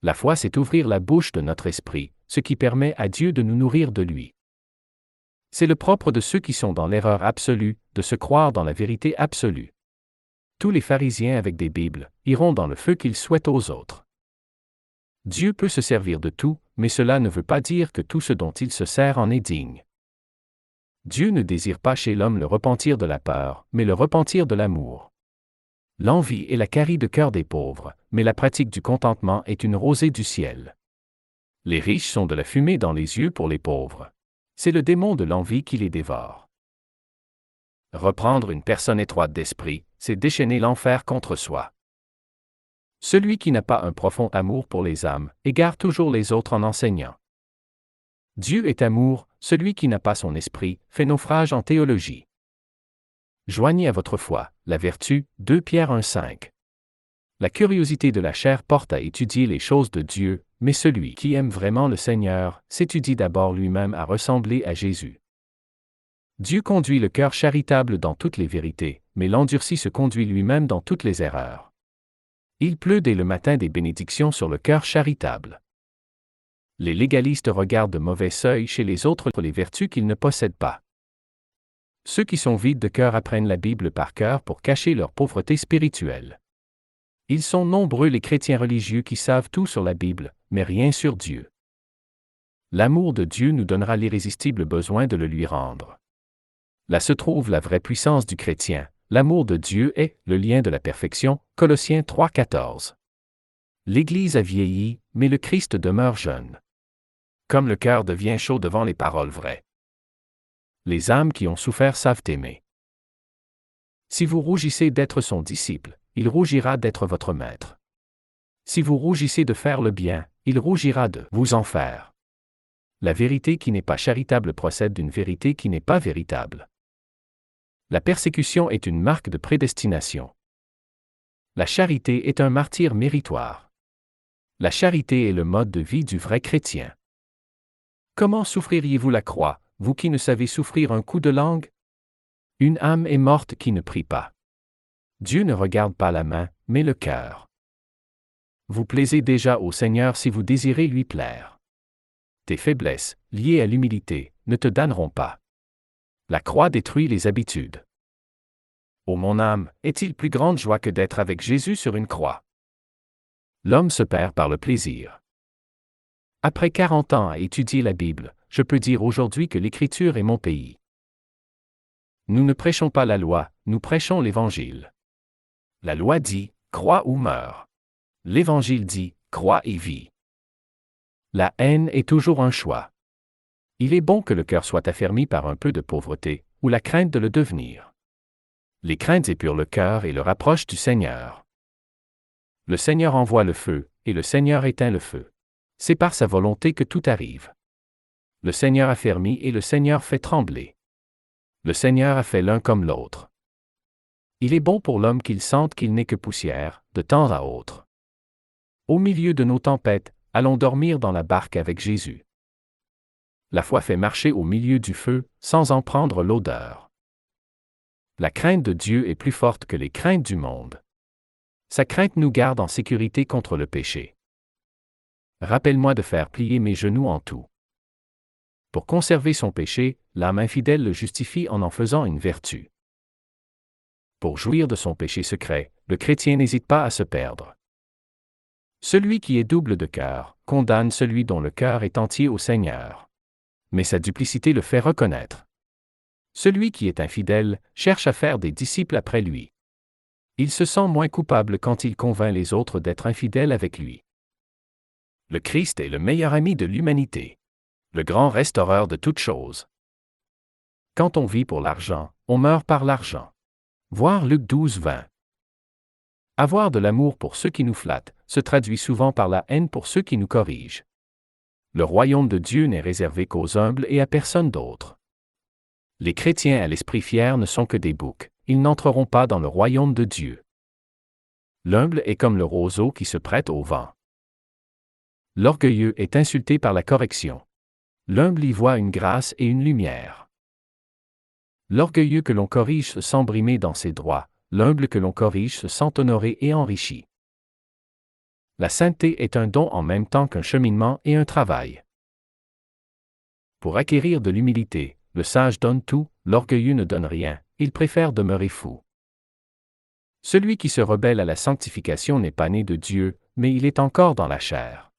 La foi, c'est ouvrir la bouche de notre esprit, ce qui permet à Dieu de nous nourrir de lui. C'est le propre de ceux qui sont dans l'erreur absolue, de se croire dans la vérité absolue. Tous les pharisiens avec des Bibles iront dans le feu qu'ils souhaitent aux autres. Dieu peut se servir de tout, mais cela ne veut pas dire que tout ce dont il se sert en est digne. Dieu ne désire pas chez l'homme le repentir de la peur, mais le repentir de l'amour. L'envie est la carie de cœur des pauvres, mais la pratique du contentement est une rosée du ciel. Les riches sont de la fumée dans les yeux pour les pauvres. C'est le démon de l'envie qui les dévore. Reprendre une personne étroite d'esprit, c'est déchaîner l'enfer contre soi. Celui qui n'a pas un profond amour pour les âmes égare toujours les autres en enseignant. Dieu est amour, celui qui n'a pas son esprit fait naufrage en théologie. Joignez à votre foi la vertu, 2 Pierre 1,5. La curiosité de la chair porte à étudier les choses de Dieu, mais celui qui aime vraiment le Seigneur s'étudie d'abord lui-même à ressembler à Jésus. Dieu conduit le cœur charitable dans toutes les vérités, mais l'endurci se conduit lui-même dans toutes les erreurs. Il pleut dès le matin des bénédictions sur le cœur charitable. Les légalistes regardent de mauvais œil chez les autres les vertus qu'ils ne possèdent pas. Ceux qui sont vides de cœur apprennent la Bible par cœur pour cacher leur pauvreté spirituelle. Ils sont nombreux les chrétiens religieux qui savent tout sur la Bible, mais rien sur Dieu. L'amour de Dieu nous donnera l'irrésistible besoin de le lui rendre. Là se trouve la vraie puissance du chrétien. L'amour de Dieu est le lien de la perfection, Colossiens 3,14. L'Église a vieilli, mais le Christ demeure jeune. Comme le cœur devient chaud devant les paroles vraies. Les âmes qui ont souffert savent aimer. Si vous rougissez d'être son disciple, il rougira d'être votre maître. Si vous rougissez de faire le bien, il rougira de vous en faire. La vérité qui n'est pas charitable procède d'une vérité qui n'est pas véritable. La persécution est une marque de prédestination. La charité est un martyre méritoire. La charité est le mode de vie du vrai chrétien. Comment souffririez-vous la croix, vous qui ne savez souffrir un coup de langue? Une âme est morte qui ne prie pas. Dieu ne regarde pas la main, mais le cœur. Vous plaisez déjà au Seigneur si vous désirez lui plaire. Tes faiblesses, liées à l'humilité, ne te damneront pas. La croix détruit les habitudes. Ô mon âme, est-il plus grande joie que d'être avec Jésus sur une croix? L'homme se perd par le plaisir. Après 40 ans à étudier la Bible, je peux dire aujourd'hui que l'Écriture est mon pays. Nous ne prêchons pas la loi, nous prêchons l'Évangile. La loi dit « crois ou meurs ». L'Évangile dit « crois et vis ». La haine est toujours un choix. Il est bon que le cœur soit affermi par un peu de pauvreté, ou la crainte de le devenir. Les craintes épurent le cœur et le rapprochent du Seigneur. Le Seigneur envoie le feu, et le Seigneur éteint le feu. C'est par sa volonté que tout arrive. Le Seigneur affermit et le Seigneur fait trembler. Le Seigneur a fait l'un comme l'autre. Il est bon pour l'homme qu'il sente qu'il n'est que poussière, de temps à autre. Au milieu de nos tempêtes, allons dormir dans la barque avec Jésus. La foi fait marcher au milieu du feu, sans en prendre l'odeur. La crainte de Dieu est plus forte que les craintes du monde. Sa crainte nous garde en sécurité contre le péché. Rappelle-moi de faire plier mes genoux en tout. Pour conserver son péché, l'âme infidèle le justifie en faisant une vertu. Pour jouir de son péché secret, le chrétien n'hésite pas à se perdre. Celui qui est double de cœur condamne celui dont le cœur est entier au Seigneur. Mais sa duplicité le fait reconnaître. Celui qui est infidèle cherche à faire des disciples après lui. Il se sent moins coupable quand il convainc les autres d'être infidèles avec lui. Le Christ est le meilleur ami de l'humanité. Le grand restaureur de toutes choses. Quand on vit pour l'argent, on meurt par l'argent. Voir Luc 12, 20. Avoir de l'amour pour ceux qui nous flattent se traduit souvent par la haine pour ceux qui nous corrigent. Le royaume de Dieu n'est réservé qu'aux humbles et à personne d'autre. Les chrétiens à l'esprit fier ne sont que des boucs, ils n'entreront pas dans le royaume de Dieu. L'humble est comme le roseau qui se prête au vent. L'orgueilleux est insulté par la correction. L'humble y voit une grâce et une lumière. L'orgueilleux que l'on corrige se sent brimé dans ses droits, l'humble que l'on corrige se sent honoré et enrichi. La sainteté est un don en même temps qu'un cheminement et un travail. Pour acquérir de l'humilité, le sage donne tout, l'orgueilleux ne donne rien, il préfère demeurer fou. Celui qui se rebelle à la sanctification n'est pas né de Dieu, mais il est encore dans la chair.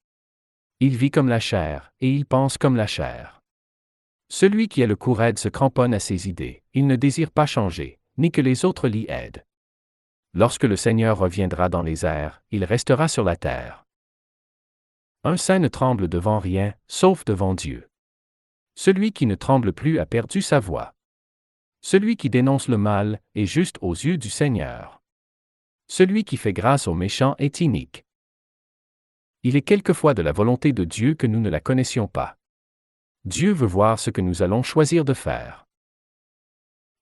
Il vit comme la chair, et il pense comme la chair. Celui qui a le cou raide se cramponne à ses idées, il ne désire pas changer, ni que les autres l'y aident. Lorsque le Seigneur reviendra dans les airs, il restera sur la terre. Un saint ne tremble devant rien, sauf devant Dieu. Celui qui ne tremble plus a perdu sa voix. Celui qui dénonce le mal est juste aux yeux du Seigneur. Celui qui fait grâce aux méchants est inique. Il est quelquefois de la volonté de Dieu que nous ne la connaissions pas. Dieu veut voir ce que nous allons choisir de faire.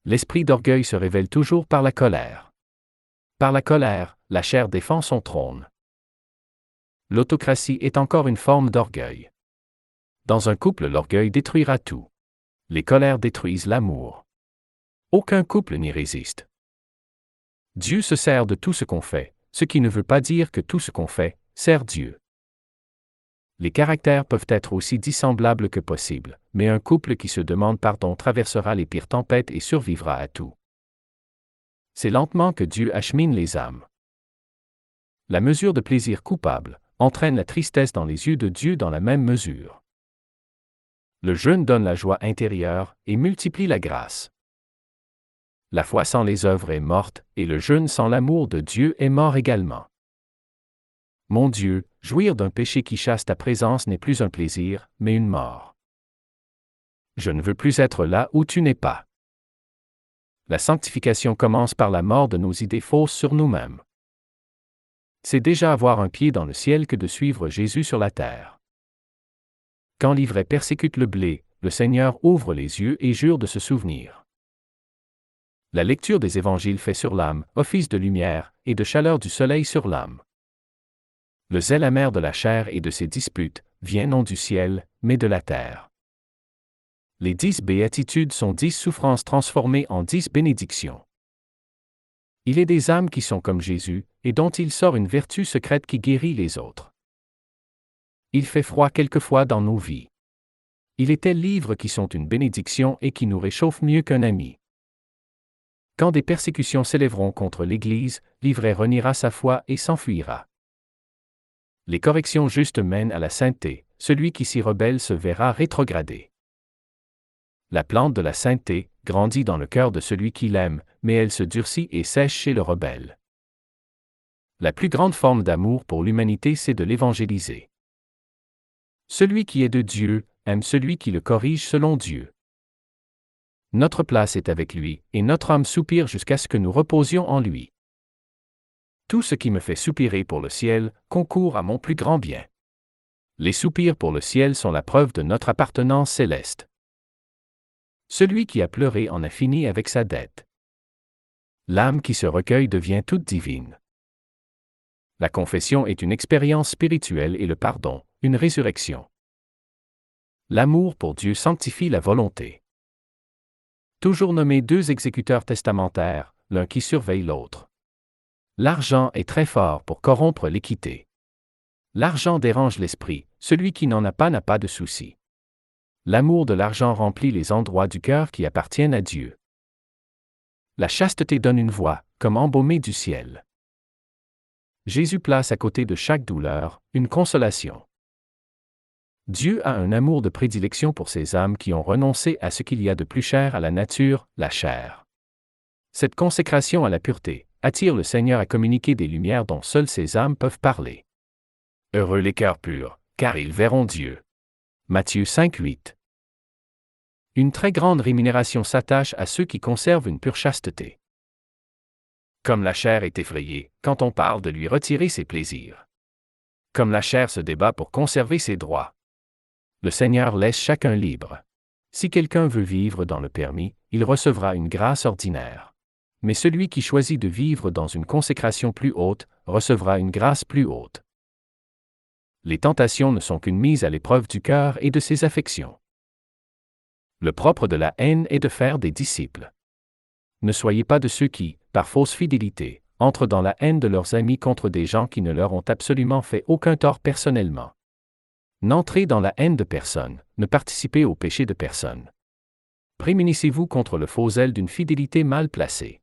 L'esprit d'orgueil se révèle toujours par la colère. Par la colère, la chair défend son trône. L'autocratie est encore une forme d'orgueil. Dans un couple, l'orgueil détruira tout. Les colères détruisent l'amour. Aucun couple n'y résiste. Dieu se sert de tout ce qu'on fait, ce qui ne veut pas dire que tout ce qu'on fait sert Dieu. Les caractères peuvent être aussi dissemblables que possible, mais un couple qui se demande pardon traversera les pires tempêtes et survivra à tout. C'est lentement que Dieu achemine les âmes. La mesure de plaisir coupable entraîne la tristesse dans les yeux de Dieu dans la même mesure. Le jeûne donne la joie intérieure et multiplie la grâce. La foi sans les œuvres est morte, et le jeûne sans l'amour de Dieu est mort également. Mon Dieu, jouir d'un péché qui chasse ta présence n'est plus un plaisir, mais une mort. Je ne veux plus être là où tu n'es pas. La sanctification commence par la mort de nos idées fausses sur nous-mêmes. C'est déjà avoir un pied dans le ciel que de suivre Jésus sur la terre. Quand l'ivraie persécute le blé, le Seigneur ouvre les yeux et jure de se souvenir. La lecture des évangiles fait sur l'âme office de lumière et de chaleur du soleil sur l'âme. Le zèle amer de la chair et de ses disputes vient non du ciel, mais de la terre. Les 10 béatitudes sont 10 souffrances transformées en 10 bénédictions. Il est des âmes qui sont comme Jésus, et dont il sort une vertu secrète qui guérit les autres. Il fait froid quelquefois dans nos vies. Il est tels livres qui sont une bénédiction et qui nous réchauffent mieux qu'un ami. Quand des persécutions s'élèveront contre l'Église, l'ivraie reniera sa foi et s'enfuira. Les corrections justes mènent à la sainteté, celui qui s'y rebelle se verra rétrogradé. La plante de la sainteté grandit dans le cœur de celui qui l'aime, mais elle se durcit et sèche chez le rebelle. La plus grande forme d'amour pour l'humanité, c'est de l'évangéliser. Celui qui est de Dieu aime celui qui le corrige selon Dieu. Notre place est avec lui, et notre âme soupire jusqu'à ce que nous reposions en lui. Tout ce qui me fait soupirer pour le ciel concourt à mon plus grand bien. Les soupirs pour le ciel sont la preuve de notre appartenance céleste. Celui qui a pleuré en a fini avec sa dette. L'âme qui se recueille devient toute divine. La confession est une expérience spirituelle et le pardon, une résurrection. L'amour pour Dieu sanctifie la volonté. Toujours nommer 2 exécuteurs testamentaires, l'un qui surveille l'autre. L'argent est très fort pour corrompre l'équité. L'argent dérange l'esprit, celui qui n'en a pas n'a pas de souci. L'amour de l'argent remplit les endroits du cœur qui appartiennent à Dieu. La chasteté donne une voix, comme embaumée du ciel. Jésus place à côté de chaque douleur, une consolation. Dieu a un amour de prédilection pour ces âmes qui ont renoncé à ce qu'il y a de plus cher à la nature, la chair. Cette consécration à la pureté attire le Seigneur à communiquer des lumières dont seules ces âmes peuvent parler. Heureux les cœurs purs, car ils verront Dieu. Matthieu 5:8. Une très grande rémunération s'attache à ceux qui conservent une pure chasteté. Comme la chair est effrayée quand on parle de lui retirer ses plaisirs. Comme la chair se débat pour conserver ses droits. Le Seigneur laisse chacun libre. Si quelqu'un veut vivre dans le permis, il recevra une grâce ordinaire. Mais celui qui choisit de vivre dans une consécration plus haute, recevra une grâce plus haute. Les tentations ne sont qu'une mise à l'épreuve du cœur et de ses affections. Le propre de la haine est de faire des disciples. Ne soyez pas de ceux qui, par fausse fidélité, entrent dans la haine de leurs amis contre des gens qui ne leur ont absolument fait aucun tort personnellement. N'entrez dans la haine de personne, ne participez au péché de personne. Prémunissez-vous contre le faux zèle d'une fidélité mal placée.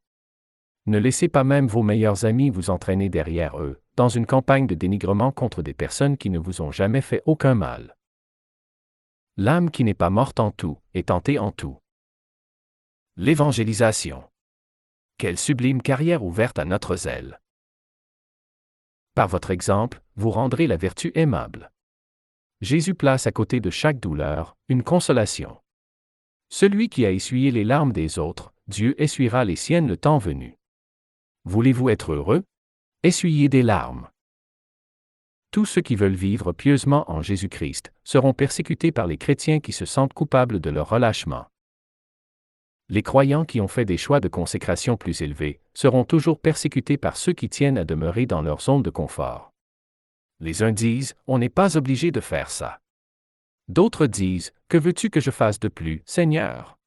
Ne laissez pas même vos meilleurs amis vous entraîner derrière eux, dans une campagne de dénigrement contre des personnes qui ne vous ont jamais fait aucun mal. L'âme qui n'est pas morte en tout, est tentée en tout. L'évangélisation. Quelle sublime carrière ouverte à notre zèle. Par votre exemple, vous rendrez la vertu aimable. Jésus place à côté de chaque douleur, une consolation. Celui qui a essuyé les larmes des autres, Dieu essuiera les siennes le temps venu. Voulez-vous être heureux? Essuyez des larmes. Tous ceux qui veulent vivre pieusement en Jésus-Christ seront persécutés par les chrétiens qui se sentent coupables de leur relâchement. Les croyants qui ont fait des choix de consécration plus élevés seront toujours persécutés par ceux qui tiennent à demeurer dans leur zone de confort. Les uns disent, on n'est pas obligé de faire ça. D'autres disent, que veux-tu que je fasse de plus, Seigneur?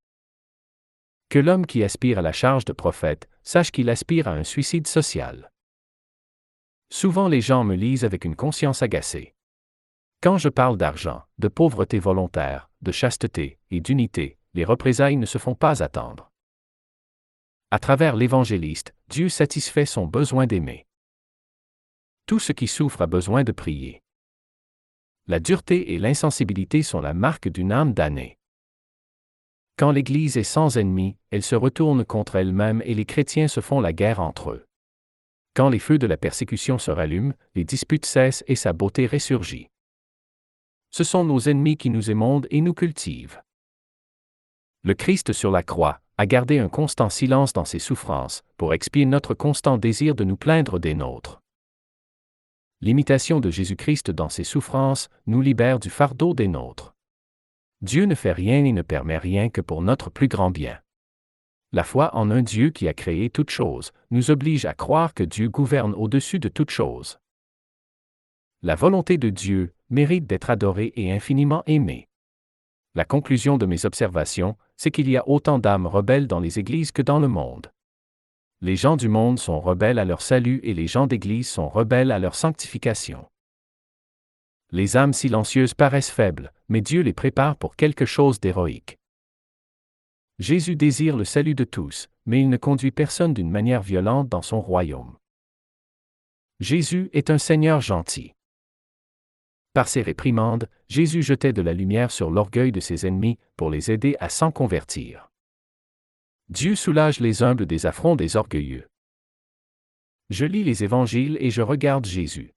Que l'homme qui aspire à la charge de prophète sache qu'il aspire à un suicide social. Souvent les gens me lisent avec une conscience agacée. Quand je parle d'argent, de pauvreté volontaire, de chasteté et d'unité, les représailles ne se font pas attendre. À travers l'évangéliste, Dieu satisfait son besoin d'aimer. Tout ce qui souffre a besoin de prier. La dureté et l'insensibilité sont la marque d'une âme damnée. Quand l'Église est sans ennemis, elle se retourne contre elle-même et les chrétiens se font la guerre entre eux. Quand les feux de la persécution se rallument, les disputes cessent et sa beauté ressurgit. Ce sont nos ennemis qui nous émondent et nous cultivent. Le Christ sur la croix a gardé un constant silence dans ses souffrances pour expier notre constant désir de nous plaindre des nôtres. L'imitation de Jésus-Christ dans ses souffrances nous libère du fardeau des nôtres. Dieu ne fait rien et ne permet rien que pour notre plus grand bien. La foi en un Dieu qui a créé toutes choses nous oblige à croire que Dieu gouverne au-dessus de toutes choses. La volonté de Dieu mérite d'être adorée et infiniment aimée. La conclusion de mes observations, c'est qu'il y a autant d'âmes rebelles dans les églises que dans le monde. Les gens du monde sont rebelles à leur salut et les gens d'église sont rebelles à leur sanctification. Les âmes silencieuses paraissent faibles, mais Dieu les prépare pour quelque chose d'héroïque. Jésus désire le salut de tous, mais il ne conduit personne d'une manière violente dans son royaume. Jésus est un Seigneur gentil. Par ses réprimandes, Jésus jetait de la lumière sur l'orgueil de ses ennemis pour les aider à s'en convertir. Dieu soulage les humbles des affronts des orgueilleux. Je lis les évangiles et je regarde Jésus.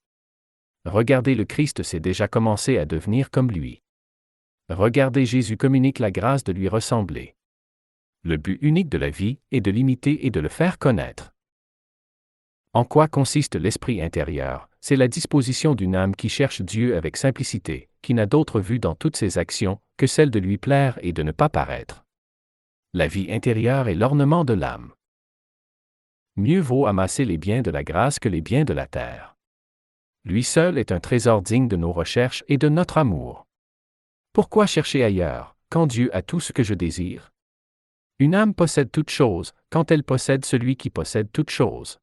Regardez le Christ s'est déjà commencé à devenir comme lui. Regardez Jésus communique la grâce de lui ressembler. Le but unique de la vie est de l'imiter et de le faire connaître. En quoi consiste l'esprit intérieur? C'est la disposition d'une âme qui cherche Dieu avec simplicité, qui n'a d'autre vue dans toutes ses actions que celle de lui plaire et de ne pas paraître. La vie intérieure est l'ornement de l'âme. Mieux vaut amasser les biens de la grâce que les biens de la terre. Lui seul est un trésor digne de nos recherches et de notre amour. Pourquoi chercher ailleurs, quand Dieu a tout ce que je désire? Une âme possède toute chose, quand elle possède celui qui possède toute chose.